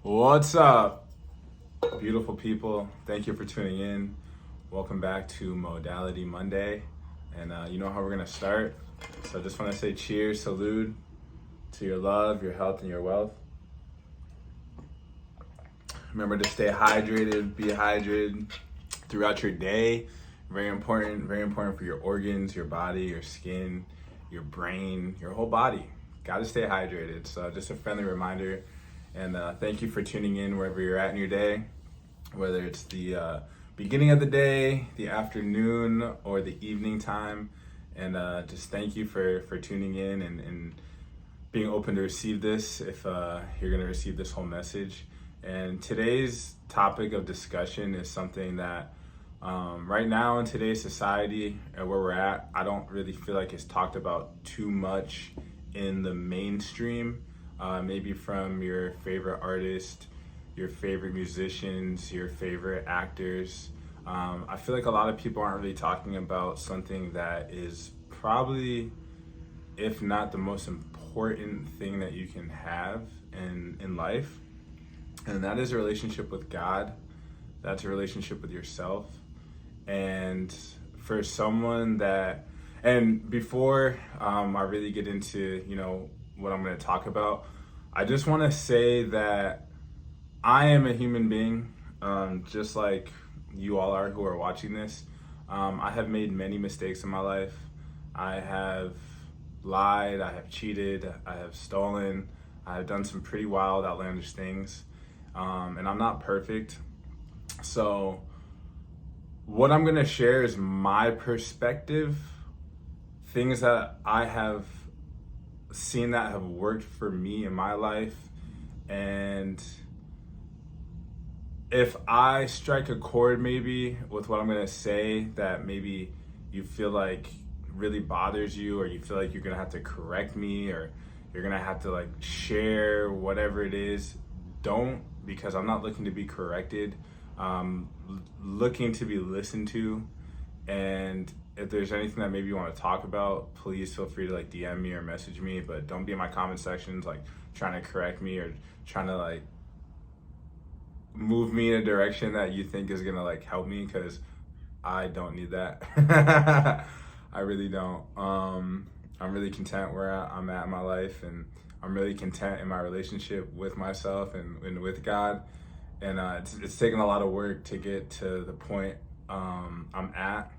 What's up, beautiful people? Thank you for tuning in. Welcome back to Modality Monday. And you know how we're going to start. So I just want to say cheers, salute to your love, your health, and your wealth. Remember to stay hydrated, be hydrated throughout your day. Very important for your organs, your body, your skin, your brain, your whole body. Got to stay hydrated. So just a friendly reminder. And thank you for tuning in wherever you're at in your day, whether it's the beginning of the day, the afternoon, or the evening time. And just thank you for tuning in and being open to receive this if you're going to receive this whole message. And today's topic of discussion is something that right now in today's society and where we're at, I don't really feel like it's talked about too much in the mainstream. Maybe from your favorite artist, your favorite musicians, your favorite actors. I feel like a lot of people aren't really talking about something that is probably, if not the most important thing that you can have in life. And that is a relationship with God. That's a relationship with yourself. And for someone that, and before I really get into, what I'm going to talk about, I just want to say that I am a human being, just like you all are who are watching this. I have made many mistakes in my life. I have lied, I have cheated, I have stolen, I have done some pretty wild, outlandish things, and I'm not perfect. So what I'm going to share is my perspective, things that I have seen that have worked for me in my life. And if I strike a chord maybe with what I'm going to say that maybe you feel like really bothers you, or you feel like you're going to have to correct me, or you're going to have to share whatever it is, don't, because I'm not looking to be corrected. Looking to be listened to. And if there's anything that maybe you want to talk about, please feel free to DM me or message me, but don't be in my comment sections trying to correct me or trying to move me in a direction that you think is gonna help me, because I don't need that. I really don't. I'm really content where I'm at in my life, and I'm really content in my relationship with myself and with God. And it's taken a lot of work to get to the point I'm at,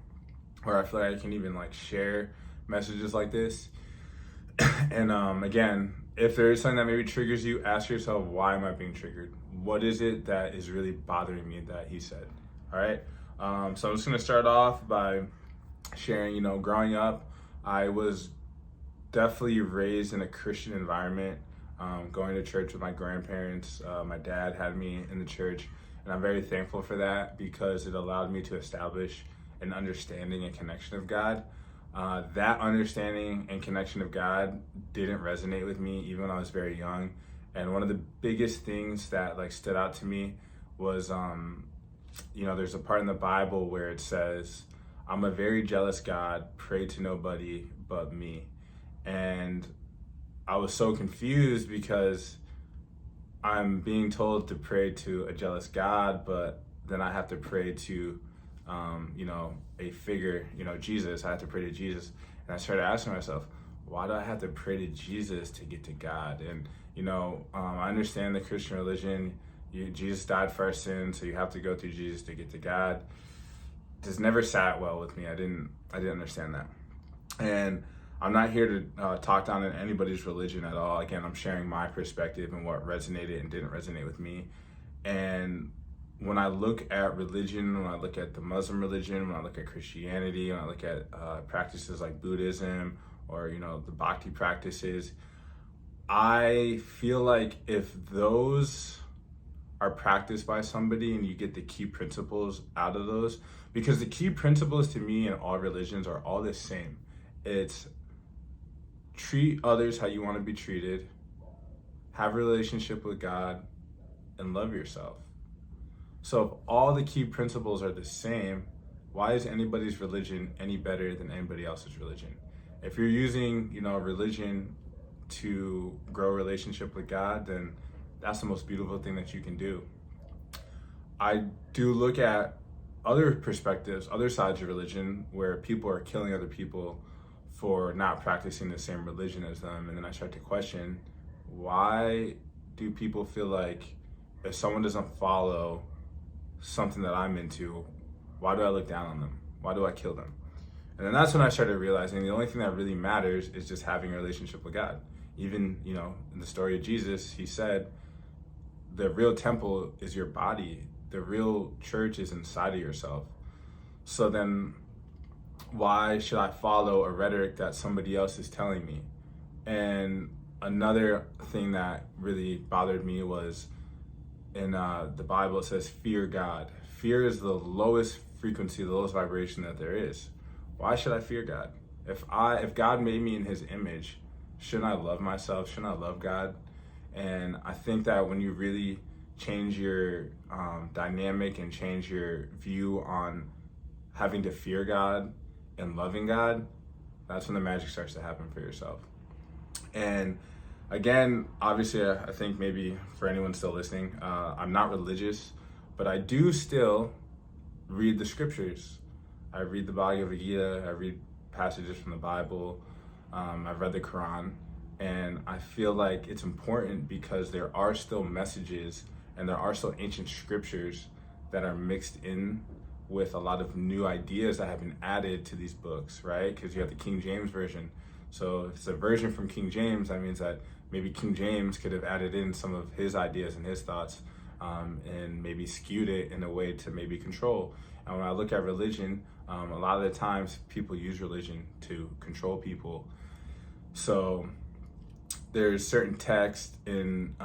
where I feel like I can even share messages like this. And again, if there is something that maybe triggers you, ask yourself, why am I being triggered? What is it that is really bothering me that he said? All right. So I'm just gonna start off by sharing. Growing up, I was definitely raised in a Christian environment. Going to church with my grandparents. My dad had me in the church, and I'm very thankful for that, because it allowed me to establish an understanding and connection of God. That understanding and connection of God didn't resonate with me even when I was very young. And one of the biggest things that stood out to me was, there's a part in the Bible where it says, "I'm a very jealous God, pray to nobody but me." And I was so confused, because I'm being told to pray to a jealous God, but then I have to pray to, a figure, Jesus. I have to pray to Jesus. And I started asking myself, why do I have to pray to Jesus to get to God? And, I understand the Christian religion. Jesus died for our sins, so you have to go through Jesus to get to God. Just never sat well with me. I didn't understand that. And I'm not here to talk down on anybody's religion at all. Again, I'm sharing my perspective and what resonated and didn't resonate with me. And when I look at religion, when I look at the Muslim religion, when I look at Christianity, when I look at practices like Buddhism or, the Bhakti practices, I feel like if those are practiced by somebody and you get the key principles out of those, because the key principles to me in all religions are all the same. It's treat others how you want to be treated, have a relationship with God, and love yourself. So if all the key principles are the same, why is anybody's religion any better than anybody else's religion? If you're using, religion to grow a relationship with God, then that's the most beautiful thing that you can do. I do look at other perspectives, other sides of religion where people are killing other people for not practicing the same religion as them. And then I start to question, why do people feel like if someone doesn't follow something that I'm into, why do I look down on them? Why do I kill them? And then that's when I started realizing the only thing that really matters is just having a relationship with God. Even, in the story of Jesus, he said, the real temple is your body. The real church is inside of yourself. So then why should I follow a rhetoric that somebody else is telling me? And another thing that really bothered me was in the Bible, it says, fear God. Fear is the lowest frequency, the lowest vibration that there is. Why should I fear God? If God made me in his image, shouldn't I love myself? Shouldn't I love God? And I think that when you really change your dynamic and change your view on having to fear God and loving God, that's when the magic starts to happen for yourself. And again, obviously, I think maybe for anyone still listening, I'm not religious, but I do still read the scriptures. I read the Bhagavad Gita, I read passages from the Bible, I've read the Quran, and I feel like it's important because there are still messages and there are still ancient scriptures that are mixed in with a lot of new ideas that have been added to these books, right? Because you have the King James Version. So if it's a version from King James, that means that maybe King James could have added in some of his ideas and his thoughts, and maybe skewed it in a way to maybe control. And when I look at religion, a lot of the times people use religion to control people. So there's certain text in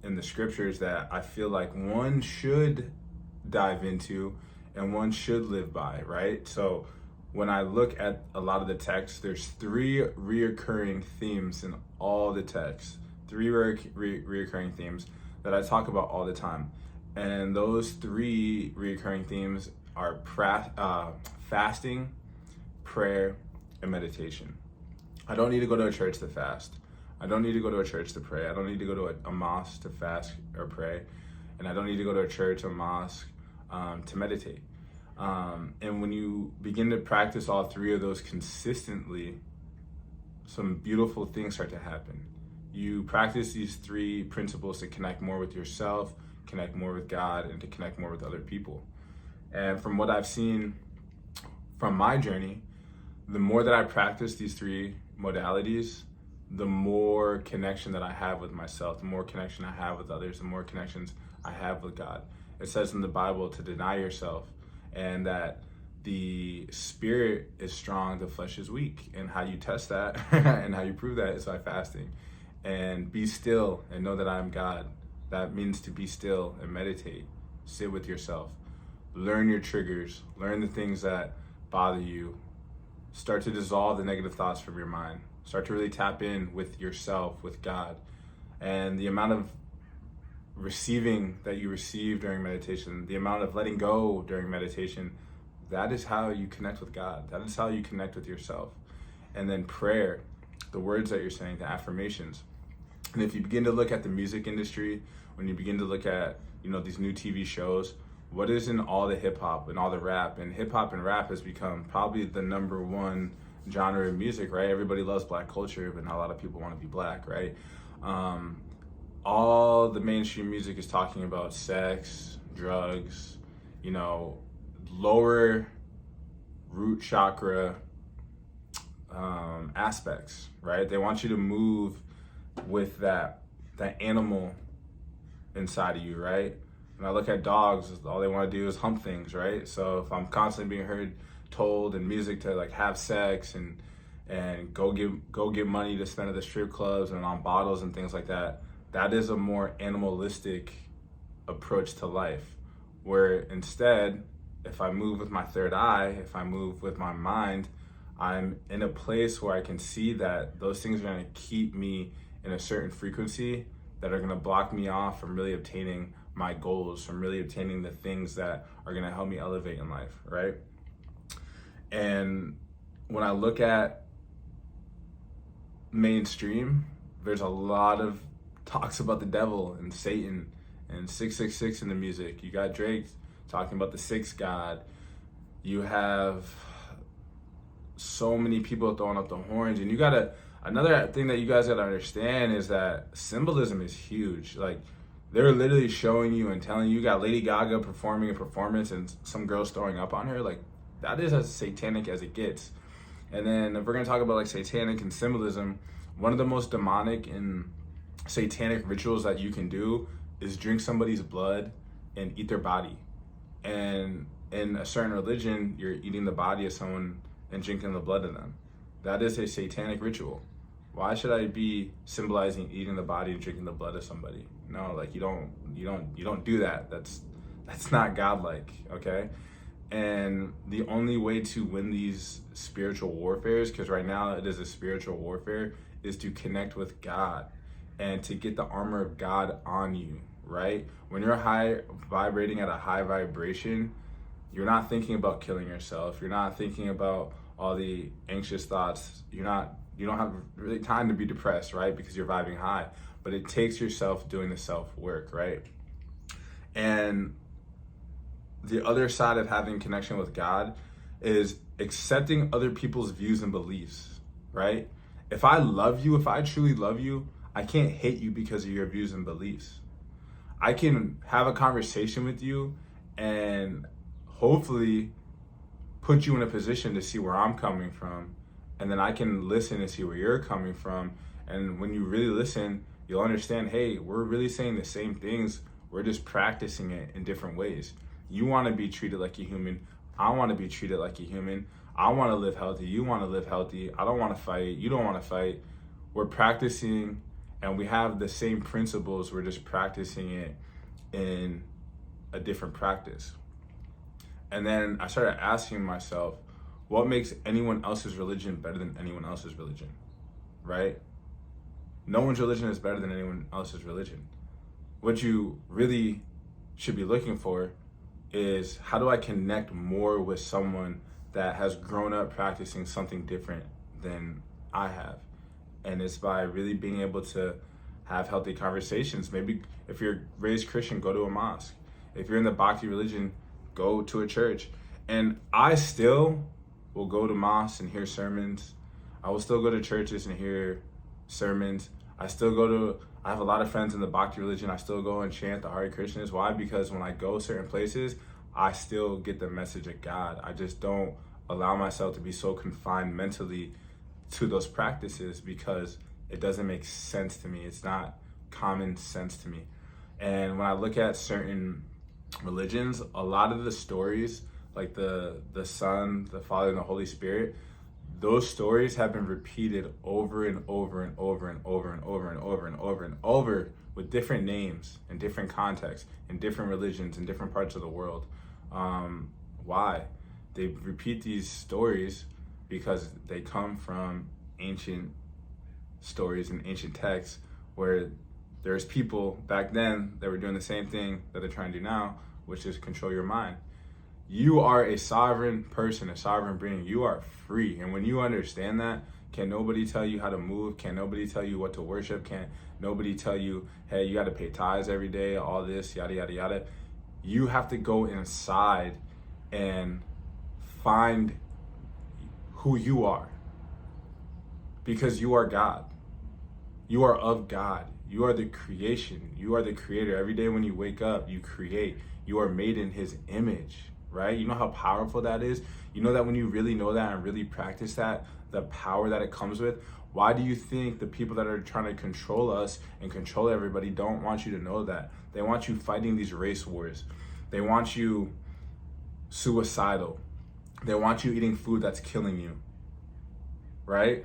the scriptures that I feel like one should dive into and one should live by, right? So when I look at a lot of the text, there's three reoccurring themes in all the text, three reoccurring themes that I talk about all the time. And those three reoccurring themes are fasting, prayer, and meditation. I don't need to go to a church to fast. I don't need to go to a church to pray. I don't need to go to a mosque to fast or pray. And I don't need to go to a church or mosque to meditate. And when you begin to practice all three of those consistently, some beautiful things start to happen. You practice these three principles to connect more with yourself, connect more with God, and to connect more with other people. And from what I've seen from my journey, the more that I practice these three modalities, the more connection that I have with myself, the more connection I have with others, the more connections I have with God. It says in the Bible to deny yourself, and that the spirit is strong, the flesh is weak. And how you test that and how you prove that is by fasting. And be still and know that I am God. That means to be still and meditate. Sit with yourself. Learn your triggers. Learn the things that bother you. Start to dissolve the negative thoughts from your mind. Start to really tap in with yourself, with God. And the amount of receiving that you receive during meditation, the amount of letting go during meditation, that is how you connect with God. That is how you connect with yourself. And then prayer, the words that you're saying, the affirmations. And if you begin to look at the music industry, when you begin to look at, these new TV shows, what is in all the hip hop and all the rap? And hip hop and rap has become probably the number one genre of music, right? Everybody loves black culture, but not a lot of people want to be black, right? All the mainstream music is talking about sex, drugs, lower root chakra aspects, right? They want you to move with that animal inside of you, right? When I look at dogs, all they want to do is hump things, right? So if I'm constantly being told in music to like have sex and go get money to spend at the strip clubs and on bottles and things like that, that is a more animalistic approach to life. Where instead, if I move with my third eye, if I move with my mind, I'm in a place where I can see that those things are going to keep me in a certain frequency that are going to block me off from really obtaining my goals, from really obtaining the things that are going to help me elevate in life, right? And when I look at mainstream, there's a lot of talks about the devil and Satan and 666 in the music. You got Drake talking about the sixth God. You have so many people throwing up the horns, and another thing that you guys gotta understand is that symbolism is huge. Like, they're literally showing you and telling you got Lady Gaga performing a performance and some girls throwing up on her. Like, that is as satanic as it gets. And then if we're gonna talk about like satanic and symbolism, one of the most demonic and satanic rituals that you can do is drink somebody's blood and eat their body. And in a certain religion, you're eating the body of someone and drinking the blood of them. That is a satanic ritual. Why should I be symbolizing eating the body and drinking the blood of somebody? No, like you don't do that. That's not godlike, okay? And the only way to win these spiritual warfares, because right now it is a spiritual warfare, is to connect with God and to get the armor of God on you, right? When you're vibrating at a high vibration, you're not thinking about killing yourself. You're not thinking about all the anxious thoughts. You don't have really time to be depressed, right? Because you're vibing high. But it takes yourself doing the self work, right? And the other side of having connection with God is accepting other people's views and beliefs, right? If I love you, if I truly love you, I can't hate you because of your views and beliefs. I can have a conversation with you and hopefully put you in a position to see where I'm coming from, and then I can listen and see where you're coming from. And when you really listen, you'll understand, hey, we're really saying the same things, we're just practicing it in different ways. You want to be treated like a human, I want to be treated like a human. I want to live healthy, you want to live healthy. I don't want to fight, you don't want to fight. We're practicing, and we have the same principles, we're just practicing it in a different practice. And then I started asking myself, what makes anyone else's religion better than anyone else's religion, right? No one's religion is better than anyone else's religion. What you really should be looking for is, how do I connect more with someone that has grown up practicing something different than I have? And it's by really being able to have healthy conversations. Maybe if you're raised Christian, go to a mosque. If you're in the Bhakti religion, go to a church. And I still will go to mosques and hear sermons. I will still go to churches and hear sermons. I have a lot of friends in the Bhakti religion. I still go and chant the Hare Krishnas. Why? Because when I go certain places, I still get the message of God. I just don't allow myself to be so confined mentally to those practices because it doesn't make sense to me. It's not common sense to me. And when I look at certain religions, a lot of the stories, like the Son, the Father, and the Holy Spirit, those stories have been repeated over and over and over and over and over and over and over and over with different names and different contexts in different religions in different parts of the world. Why? They repeat these stories because they come from ancient stories and ancient texts where there's people back then that were doing the same thing that they're trying to do now, which is control your mind. You are a sovereign person, a sovereign being. You are free. And when you understand that, can nobody tell you how to move? Can nobody tell you what to worship? Can nobody tell you, hey, you got to pay tithes every day, all this, yada, yada, yada. You have to go inside and find who you are, because you are God. You are of God. You are the creation. You are the creator. Every day when you wake up, you create. You are made in his image, right? You know how powerful that is? You know that when you really know that and really practice that, the power that it comes with, why do you think the people that are trying to control us and control everybody don't want you to know that? They want you fighting these race wars. They want you suicidal. They want you eating food that's killing you, right?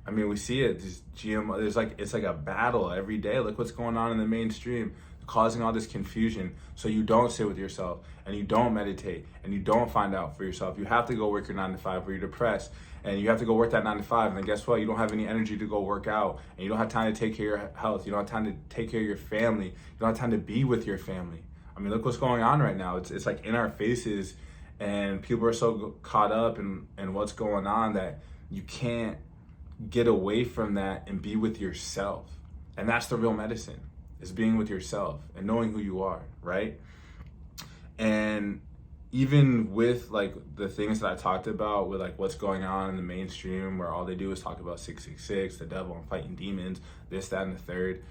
I mean, we see it. This GMO, it's like a battle every day. Look what's going on in the mainstream, causing all this confusion. So you don't sit with yourself and you don't meditate and you don't find out for yourself. You have to go work your 9 to 5 where you're depressed, and you have to go work that 9 to 5. And then guess what? You don't have any energy to go work out, and you don't have time to take care of your health. You don't have time to take care of your family. You don't have time to be with your family. I mean, look what's going on right now. It's like in our faces, and people are so caught up in what's going on that you can't get away from that and be with yourself. And that's the real medicine, is being with yourself and knowing who you are, right? And even with like the things that I talked about with like what's going on in the mainstream, where all they do is talk about 666, the devil, and fighting demons, this, that, and the third.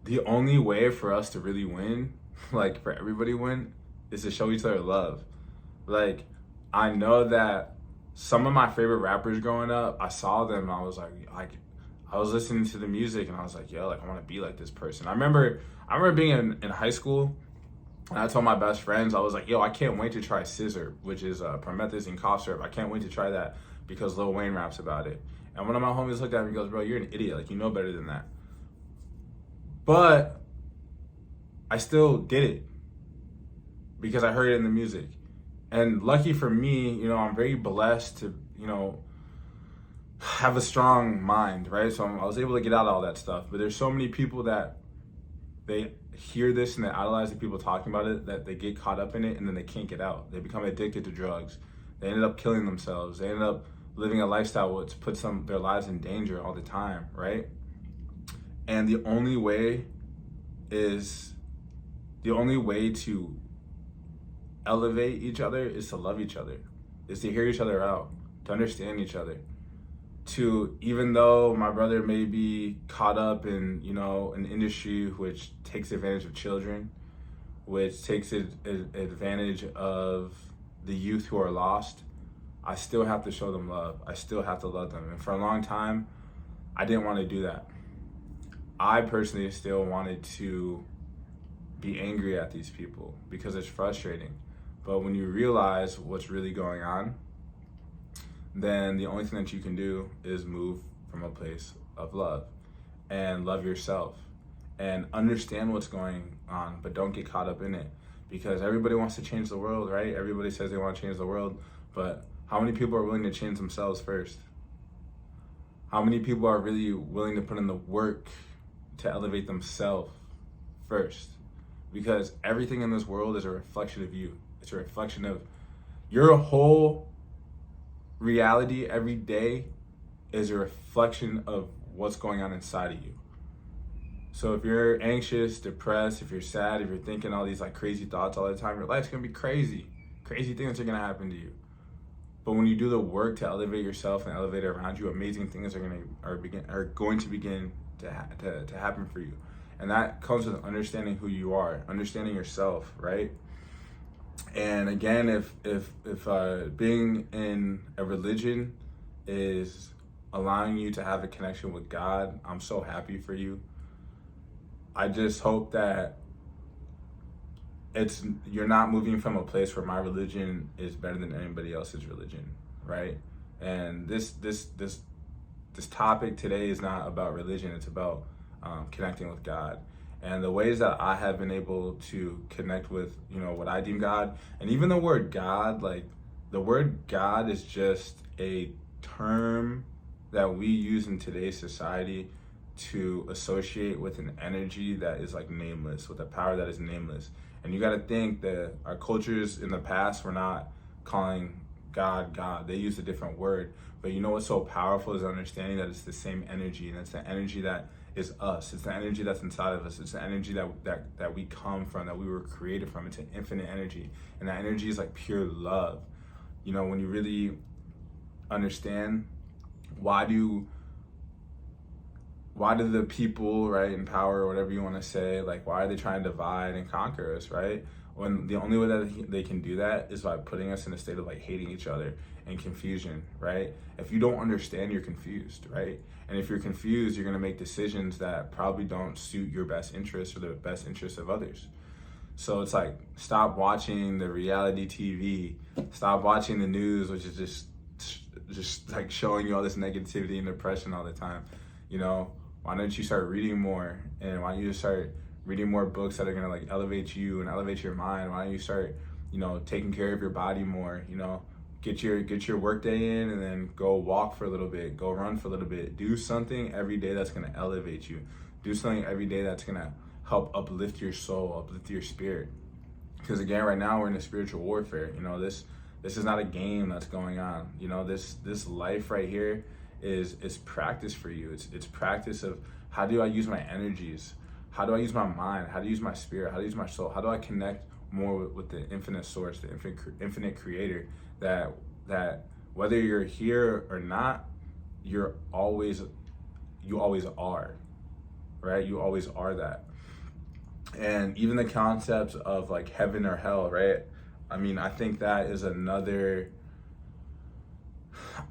The only way for us to really win, like for everybody win, is to show each other love. Like, I know that some of my favorite rappers growing up, I saw them and I was like I was listening to the music and I was like, yo, like I want to be like this person. I remember being in high school, and I told my best friends, I was like, yo, I can't wait to try Scissor, which is promethazine cough syrup. I can't wait to try that because Lil Wayne raps about it. And one of my homies looked at me and goes, bro, you're an idiot. Like, you know better than that. But I still did it because I heard it in the music. And lucky for me, you know, I'm very blessed to, you know, have a strong mind, right? So I was able to get out all that stuff. But there's so many people that they hear this and they idolize the people talking about it, that they get caught up in it and then they can't get out. They become addicted to drugs. They ended up killing themselves. They ended up living a lifestyle which puts their lives in danger all the time, right? And the only way to elevate each other is to love each other, is to hear each other out, to understand each other. To, even though my brother may be caught up in, you know, an industry which takes advantage of children, which takes advantage of the youth who are lost, I still have to show them love. I still have to love them. And for a long time, I didn't want to do that. I personally still wanted to be angry at these people because it's frustrating. But when you realize what's really going on, then the only thing that you can do is move from a place of love and love yourself and understand what's going on, but don't get caught up in it, because everybody wants to change the world, right? Everybody says they want to change the world, but how many people are willing to change themselves first? How many people are really willing to put in the work to elevate themselves first? Because everything in this world is a reflection of you. It's a reflection of your whole reality. Every day is a reflection of what's going on inside of you. So if you're anxious, depressed, if you're sad, if you're thinking all these like crazy thoughts all the time, your life's gonna be crazy. Crazy things are gonna happen to you. But when you do the work to elevate yourself and elevate around you, amazing things are going to begin to happen for you. And that comes with understanding who you are, understanding yourself, right? And again, if being in a religion is allowing you to have a connection with God, I'm so happy for you. I just hope that you're not moving from a place where my religion is better than anybody else's religion, right? And this topic today is not about religion. It's about connecting with God. And the ways that I have been able to connect with, you know, what I deem God, and even the word God, like the word God is just a term that we use in today's society to associate with an energy that is like nameless, with a power that is nameless. And you got to think that our cultures in the past were not calling God God. They used a different word. But you know what's so powerful is understanding that it's the same energy, and it's the energy that is us. It's the energy that's inside of us. It's the energy that we come from, that we were created from. It's an infinite energy. And that energy is like pure love. You know, when you really understand why do the people, right, in power, or whatever you want to say, like, why are they trying to divide and conquer us, right? When the only way that they can do that is by putting us in a state of like hating each other and confusion, right? If you don't understand, you're confused, right? And if you're confused, you're going to make decisions that probably don't suit your best interests or the best interests of others. So it's like, stop watching the reality TV, stop watching the news, which is just like showing you all this negativity and depression all the time. You know, why don't you start reading more? And why don't you just start reading more books that are gonna like elevate you and elevate your mind? Why don't you start, you know, taking care of your body more? You know, get your work day in, and then go walk for a little bit, go run for a little bit. Do something every day that's gonna elevate you. Do something every day that's gonna help uplift your soul, uplift your spirit. Because again, right now we're in a spiritual warfare. You know, this is not a game that's going on. You know, this life right here is practice for you. It's practice of How do I use my energies? How do I use my mind? How do I use my spirit? How do I use my soul? How do I connect more with the infinite source, the infinite creator, that whether you're here or not, you always are, right? You always are that. And even the concepts of like heaven or hell, right? I mean, I think that is another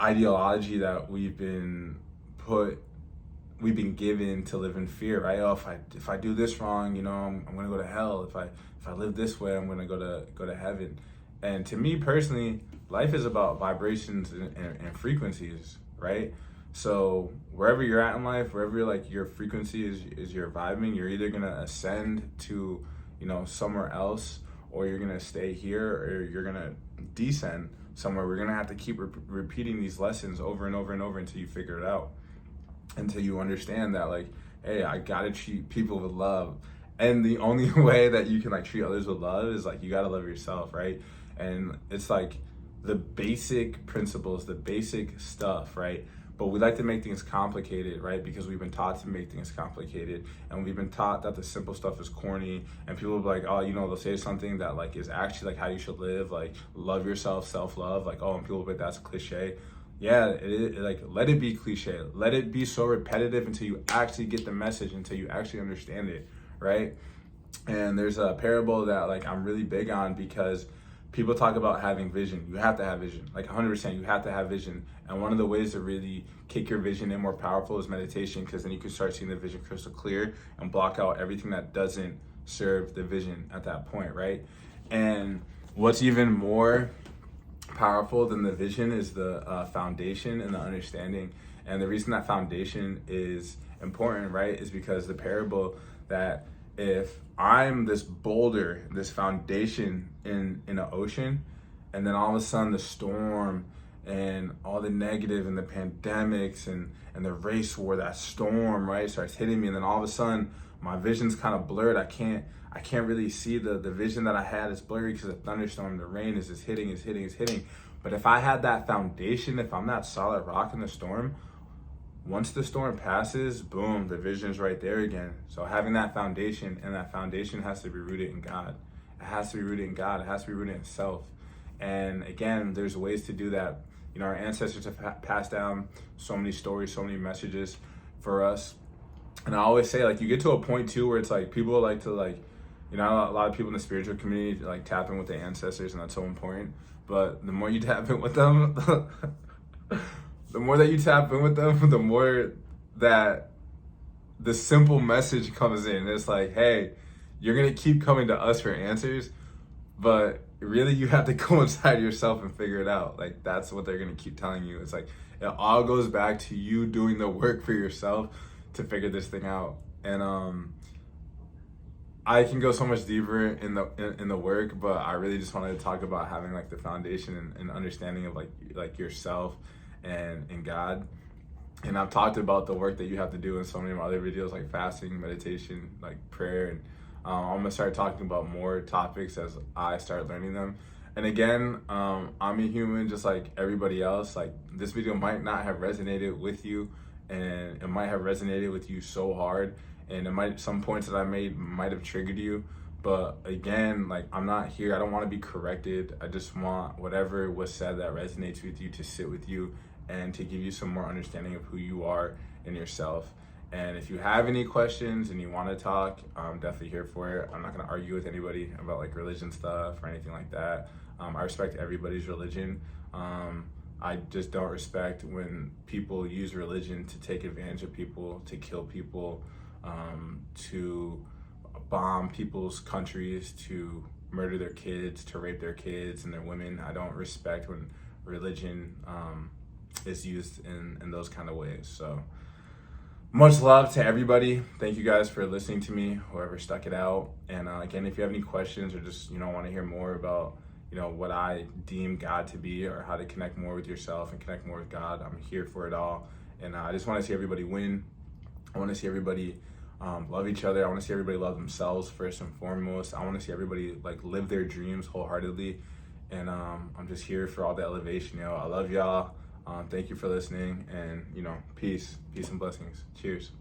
ideology that we've been given to live in fear, right? Oh, if I do this wrong, I'm gonna go to hell. If I live this way, I'm gonna go to heaven. And to me personally, life is about vibrations and frequencies, right? So wherever you're at in life, wherever like your frequency is you're vibing, you're either gonna ascend to, somewhere else, or you're gonna stay here, or you're gonna descend somewhere. We're gonna have to keep repeating these lessons over and over and over until you figure it out, until you understand that, like, hey, I gotta treat people with love. And the only way that you can like treat others with love is like you gotta love yourself, right? And it's like the basic principles, the basic stuff, right? But we like to make things complicated, right? Because we've been taught to make things complicated, and we've been taught that the simple stuff is corny, and people will be like, oh, they'll say something that like is actually like how you should live, like love yourself, self-love, like, oh, and people will be like, that's cliche. Yeah, like, let it be cliche. Let it be so repetitive until you actually get the message, until you actually understand it, right? And there's a parable that like I'm really big on, because people talk about having vision. You have to have vision, like 100%. You have to have vision. And one of the ways to really kick your vision in more powerful is meditation, because then you can start seeing the vision crystal clear and block out everything that doesn't serve the vision at that point, right? And what's even more powerful than the vision is the foundation and the understanding. And the reason that foundation is important, right, is because the parable that if I'm this boulder, this foundation in an ocean, and then all of a sudden the storm and all the negative and the pandemics and the race war, that storm, right, starts hitting me, and then all of a sudden my vision's kind of blurred. I can't really see the vision that I had. It's blurry because the thunderstorm, the rain is just hitting. But if I had that foundation, if I'm that solid rock in the storm, once the storm passes, boom, the vision's right there again. So having that foundation, and that foundation has to be rooted in God. It has to be rooted in God. It has to be rooted in self. And again, there's ways to do that. Our ancestors have passed down so many stories, so many messages for us. And I always say, like, you get to a point too where it's like people like to like, a lot of people in the spiritual community like tap in with their ancestors, and that's so important. But the more you tap in with them, the more that you tap in with them, the more that the simple message comes in. It's like, hey, you're gonna keep coming to us for answers, but really you have to go inside yourself and figure it out. Like, that's what they're gonna keep telling you. It's like, it all goes back to you doing the work for yourself to figure this thing out. And I can go so much deeper in the work, but I really just wanted to talk about having like the foundation and understanding of like yourself and God. And I've talked about the work that you have to do in so many of my other videos, like fasting, meditation, like prayer. And I'm gonna start talking about more topics as I start learning them. And again, I'm a human just like everybody else. Like, this video might not have resonated with you, and it might have resonated with you so hard, and some points that I made might have triggered you. But again, like, I'm not here, I don't want to be corrected. I just want whatever was said that resonates with you to sit with you and to give you some more understanding of who you are and yourself. And if you have any questions and you want to talk, I'm definitely here for it. I'm not going to argue with anybody about like religion stuff or anything like that. I respect everybody's religion. I just don't respect when people use religion to take advantage of people, to kill people, to bomb people's countries, to murder their kids, to rape their kids and their women. I don't respect when religion is used in those kind of ways. So much love to everybody. Thank you guys for listening to me, whoever stuck it out. And again, if you have any questions or just want to hear more about what I deem God to be, or how to connect more with yourself and connect more with God, I'm here for it all. And I just want to see everybody win. I want to see everybody love each other. I want to see everybody love themselves first and foremost. I want to see everybody like live their dreams wholeheartedly. And I'm just here for all the elevation. I love y'all. Thank you for listening, and peace and blessings. Cheers.